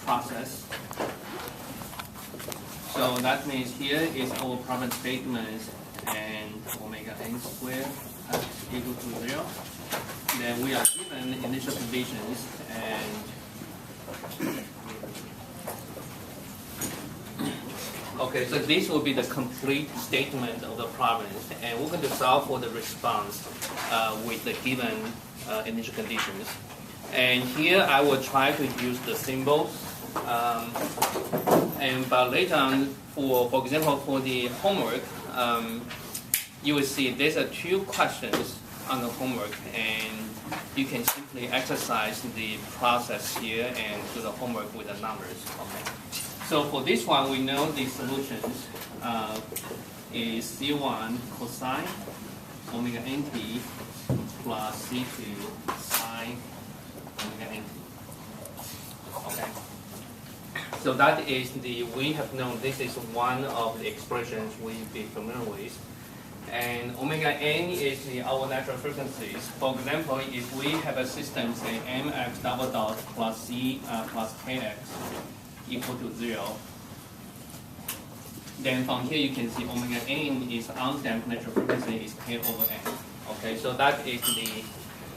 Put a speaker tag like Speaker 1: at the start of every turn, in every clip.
Speaker 1: process. So that means here is our problem statement and omega n squared equal to 0. Then we are given initial conditions and okay, so this will be the complete statement of the problem, and we're going to solve for the response with the given initial conditions. And here I will try to use the symbols. But later on, for example, for the homework, you will see there's 2 questions on the homework, and you can simply exercise the process here and do the homework with the numbers. Okay. So for this one, we know the solutions is C1 cosine omega nt plus C2 sine omega nt. Okay. So that is we have known this is one of the expressions we'll be familiar with. And omega n is our natural frequencies. For example, if we have a system, say mx double dot plus c plus kx equal to 0, then from here you can see omega n is undamped natural frequency is k over n. Okay, so that is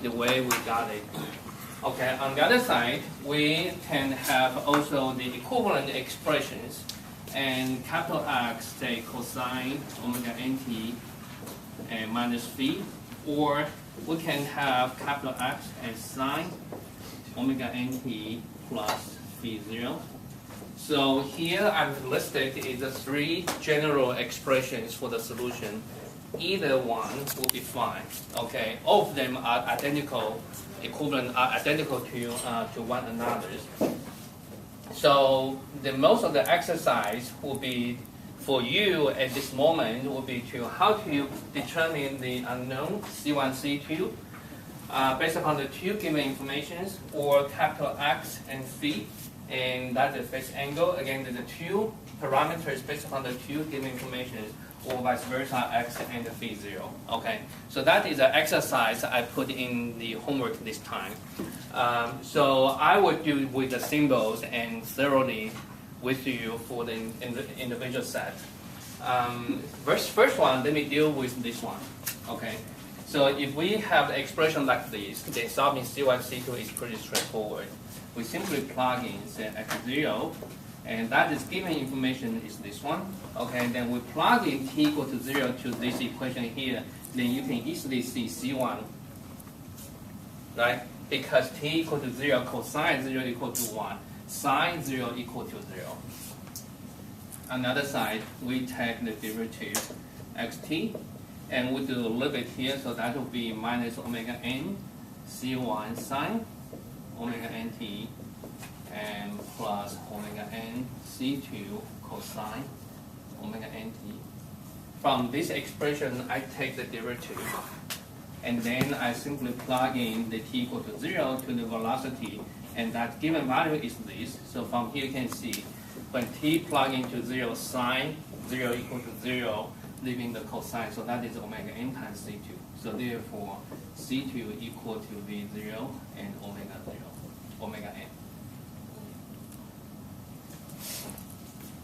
Speaker 1: the way we got it. Okay, on the other side, we can have also the equivalent expressions, and capital X, say cosine omega nt and minus phi, or we can have capital X as sine omega nt plus phi 0. So here I've listed is the 3 general expressions for the solution. Either one will be fine. Okay, all of them are identical, equivalent, are identical to one another. So most of the exercise will be for you at this moment will be to how to determine the unknown C1, C2 based upon the 2 given informations, or capital X and phi, and that's the phase angle. Again, there's 2 parameters based upon the 2 given informations, or vice versa, x and phi 0. Okay, so that is an exercise I put in the homework this time. So I would do with the symbols and thoroughly with you for the individual set. First one, let me deal with this one. Okay, so if we have the expression like this, then solving C1, C2 is pretty straightforward. We simply plug in say x0, and that is given information is this one. Okay, then we plug in t equal to 0 to this equation here, then you can easily see C1, right? Because t equal to 0, cosine 0 equal to 1, sine 0 equal to 0. On the other side, we take the derivative xt, and we do a little bit here, so that will be minus omega n C1 sine omega nt and plus omega n C2 cosine omega nt. From this expression, I take the derivative, and then I simply plug in the t equal to 0 to the velocity, and that given value is this. So from here you can see when t plug into 0, sine 0 equal to 0, leaving the cosine, so that is omega n times C2. So therefore, C2 equal to V0 and omega 0, omega n.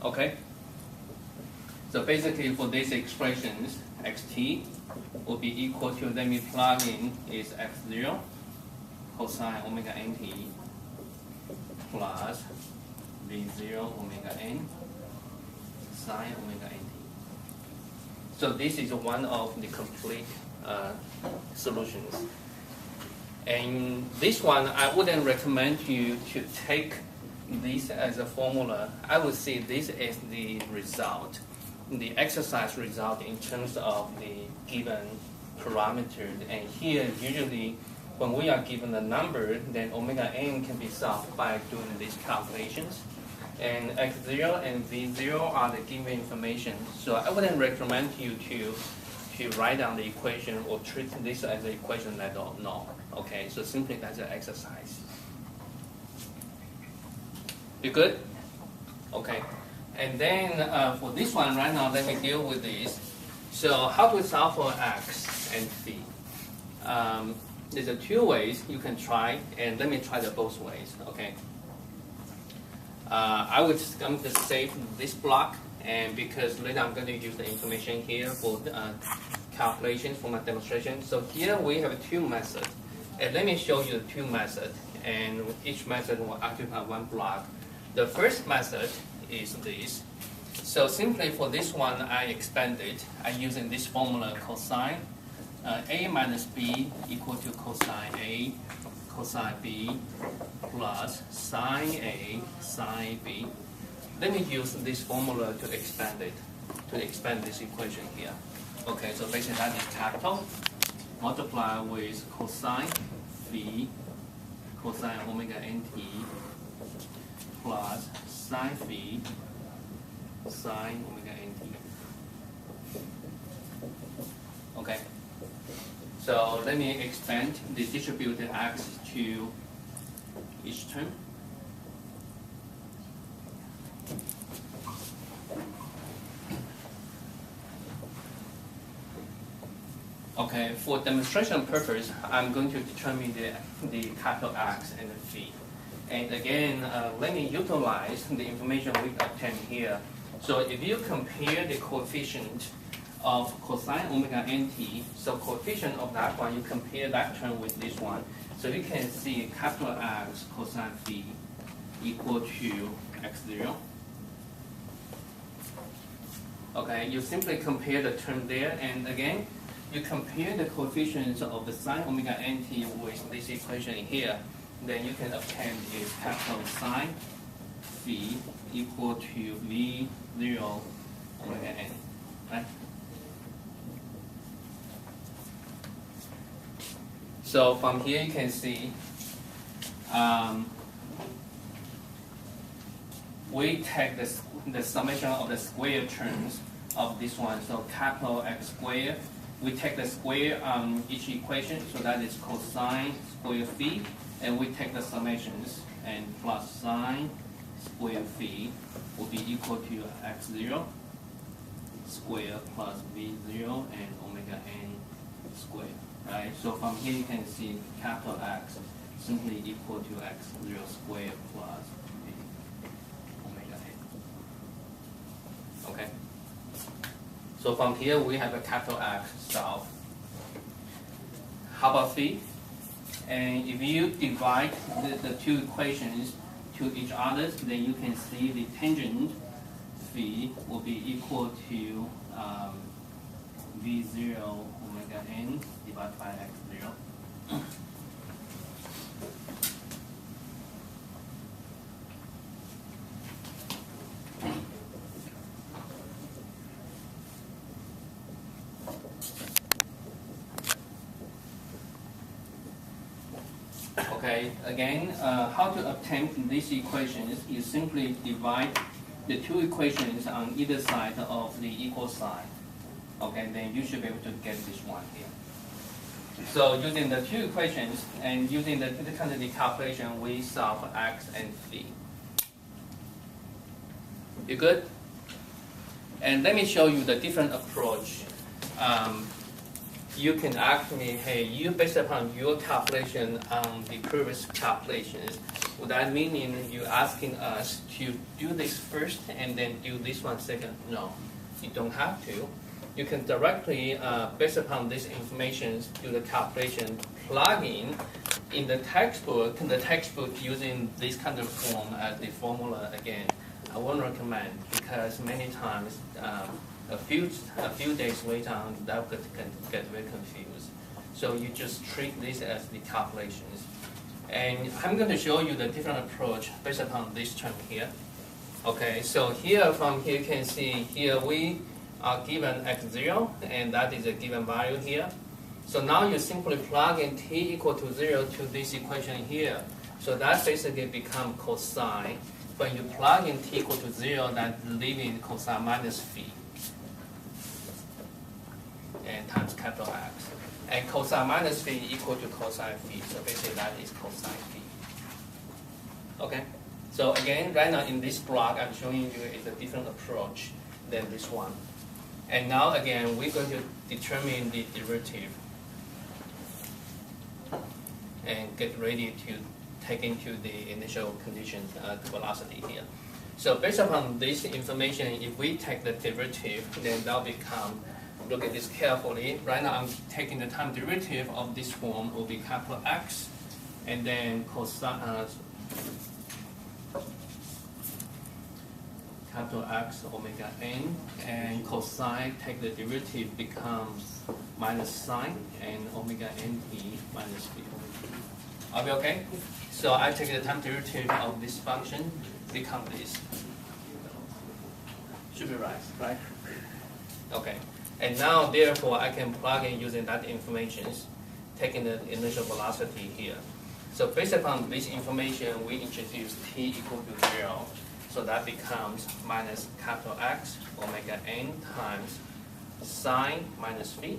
Speaker 1: Okay? So basically for these expressions, xt will be equal to, let me plug in, is x0 cosine omega nt plus V0 omega n sine omega nt. So this is one of the complete solutions. And this one, I wouldn't recommend you to take this as a formula. I would say this is the result, the exercise result in terms of the given parameter. And here, usually, when we are given a number, then omega n can be solved by doing these calculations. And x0 and v0 are the given information. So I wouldn't recommend you to write down the equation or treat this as an equation that I don't know. Okay, so simply that's an exercise. You good? Okay. And then for this one right now, let me deal with this. So how to solve for x and phi? There's 2 ways you can try, and let me try the both ways. Okay. I'm going to save this block, and because later I'm going to use the information here for calculation for my demonstration. So here we have two methods, and let me show you the two methods, and each method will occupy one block. The first method is this. So simply for this one, I expanded. I'm using this formula cosine A minus B equal to cosine A cosine B plus sine A sine B. Let me use this formula to expand it, to expand this equation here. Okay, so basically that is capital multiply with cosine phi cosine omega nt plus sine phi sine omega nt. Okay, so let me expand the distributed x to each term. Okay, for demonstration purpose, I'm going to determine the capital X and the phi. And again, let me utilize the information we obtained here. So if you compare the coefficient of cosine omega nt, so coefficient of that one, you compare that term with this one. So you can see capital X cosine phi equal to x0. Okay, you simply compare the term there, and again, you compare the coefficients of the sine omega nt with this equation here, then you can obtain is capital sine phi equal to v0 omega n, right? So from here you can see we take the summation of the square terms of this one, so capital X squared. We take the square on each equation, so that is cosine square phi, and we take the summations, and plus sine square phi will be equal to x0 square plus v0 and omega n square, right? So from here you can see capital X simply equal to x0 square plus v omega n. Okay. So from here we have a capital X solved. How about phi? And if you divide the two equations to each other, then you can see the tangent phi will be equal to v0 omega n divided by x0. Okay, again, how to obtain these equations? You simply divide the two equations on either side of the equal sign. Okay, then you should be able to get this one here. So using the two equations and using the quantity calculation, we solve x and phi. You good? And let me show you the different approach. You can ask me, hey, you based upon your calculation on the previous calculations, would that mean you asking us to do this first and then do this one second? No, you don't have to. You can directly, based upon this information, do the calculation, plug in the textbook using this kind of form as the formula again. I won't recommend, because many times a few days later on, that could get very confused. So you just treat this as the calculations. And I'm going to show you the different approach based upon this term here. Okay, so here from here you can see here we are given x0, and that is a given value here. So now you simply plug in t equal to 0 to this equation here. So that basically becomes cosine. When you plug in t equal to 0, that leaving cosine minus phi. And times capital X. And cosine minus phi equal to cosine phi. So basically that is cosine phi. Okay? So again, right now in this block, I'm showing you is a different approach than this one. And now again, we're going to determine the derivative and get ready to take into the initial condition, the velocity here. So based upon this information, if we take the derivative, then that will become, look at this carefully. Right now I'm taking the time derivative of this form will be capital X, and then cosine, capital X omega n, and cosine, take the derivative, becomes minus sine, and omega nt minus b. Are we okay? So I take the time derivative of this function, become this. Should be right? Okay. And now, therefore, I can plug in using that information, taking the initial velocity here. So based upon this information, we introduce t equal to 0. So that becomes minus capital X omega n times sine minus phi.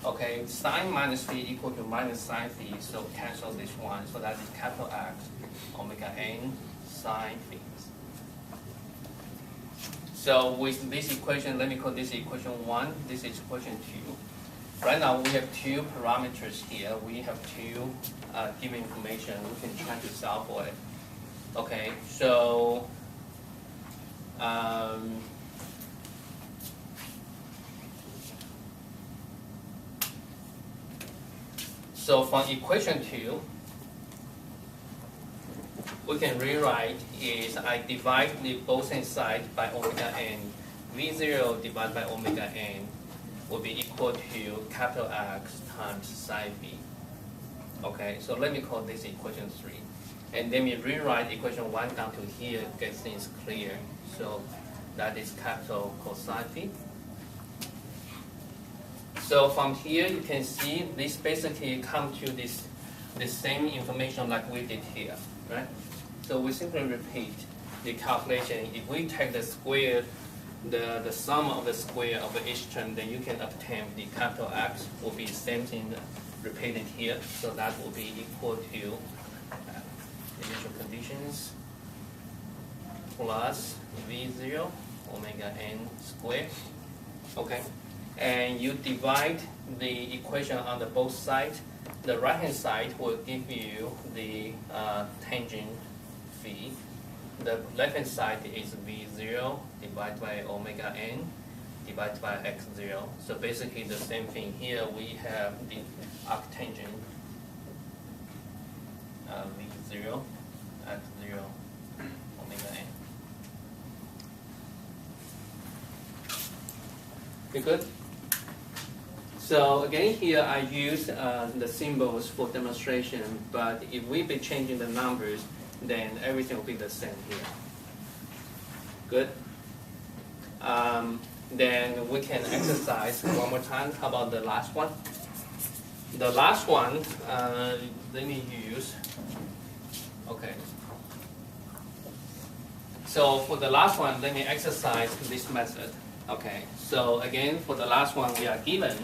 Speaker 1: Okay, sine minus phi equal to minus sine phi, so cancel this one. So that is capital X omega n sine phi. So with this equation, let me call this equation 1, this is equation 2. Right now we have two parameters here. We have two given information. We can try to solve for it. Okay, so so from equation 2, we can rewrite is I divide the both sides by omega n. V0 divided by omega n will be equal to capital X times psi b. Okay, so let me call this equation 3. And then we rewrite equation 1 down to here, get things clear. So that is capital cosine phi. So from here you can see this basically come to this the same information like we did here, right? So we simply repeat the calculation. If we take the square, the sum of the square of each term, then you can obtain the capital X will be the same thing repeated here. So that will be equal to initial conditions plus V0 omega n squared. Okay, and you divide the equation on the both sides. The right hand side will give you the tangent phi. The left hand side is V0 divided by omega n divided by x0. So basically the same thing here. We have the arctangent V0 x0 omega n. Okay, good. So again here I use the symbols for demonstration, but if we be changing the numbers, then everything will be the same here. Good. Then we can exercise one more time. How about the last one? The last one, let me use, okay. So for the last one, let me exercise this method. Okay, so again, for the last one, we are given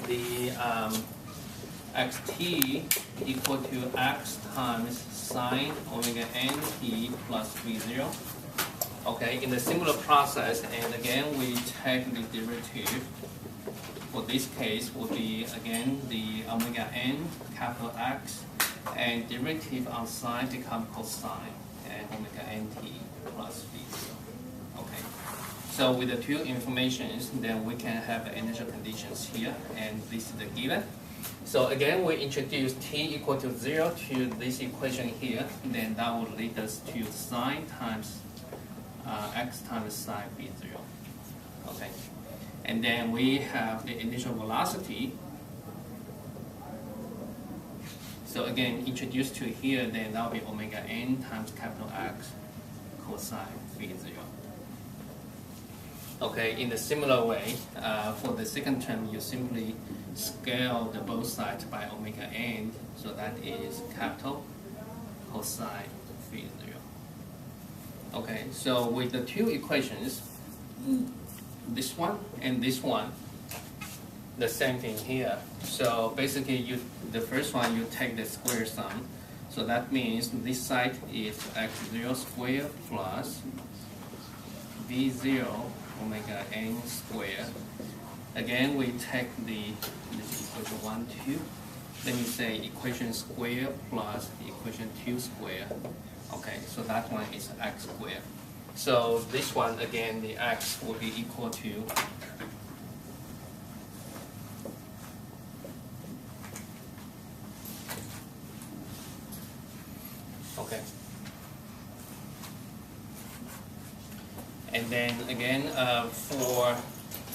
Speaker 1: the xt equal to x times sine omega nt plus v0. Okay, in a similar process, and again, we take the derivative. For this case, will be again the omega n capital X, and derivative on sine become cosine, and omega nt plus v0. Okay. So with the two informations, then we can have the initial conditions here, and this is the given. So again, we introduce t equal to 0 to this equation here, then that will lead us to sine times x times sine v0. Okay, and then we have the initial velocity. So again, introduced to here, then that will be omega n times capital X cosine v0. Okay, in a similar way, for the second term, you simply scale the both sides by omega n, so that is capital cosine v0. Okay, so with the two equations, this one and this one, the same thing here. So basically, the first one, you take the square sum. So that means this side is x0 squared plus v0 omega n squared. Again, we take this equation 1, 2. let me say equation square plus equation 2 square. Okay, so that one is x squared. So this one, again, the x will be equal to okay. And then again, for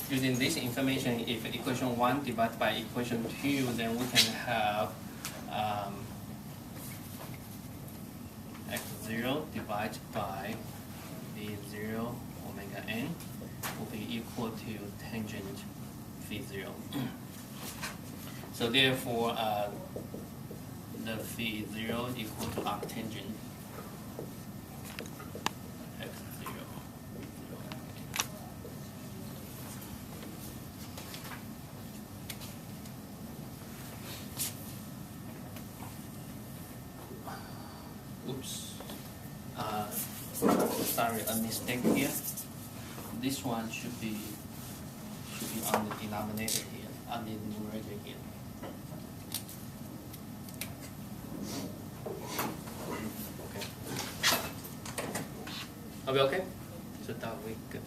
Speaker 1: using this information, if equation 1 divided by equation 2, then we can have x0 divided by v0 omega n will be equal to tangent v0. So therefore, the v0 equal to arctangent x0. Oops. Sorry, a mistake here. This one should be on the denominator here, on the numerator here. Okay. Are we okay? So that we good.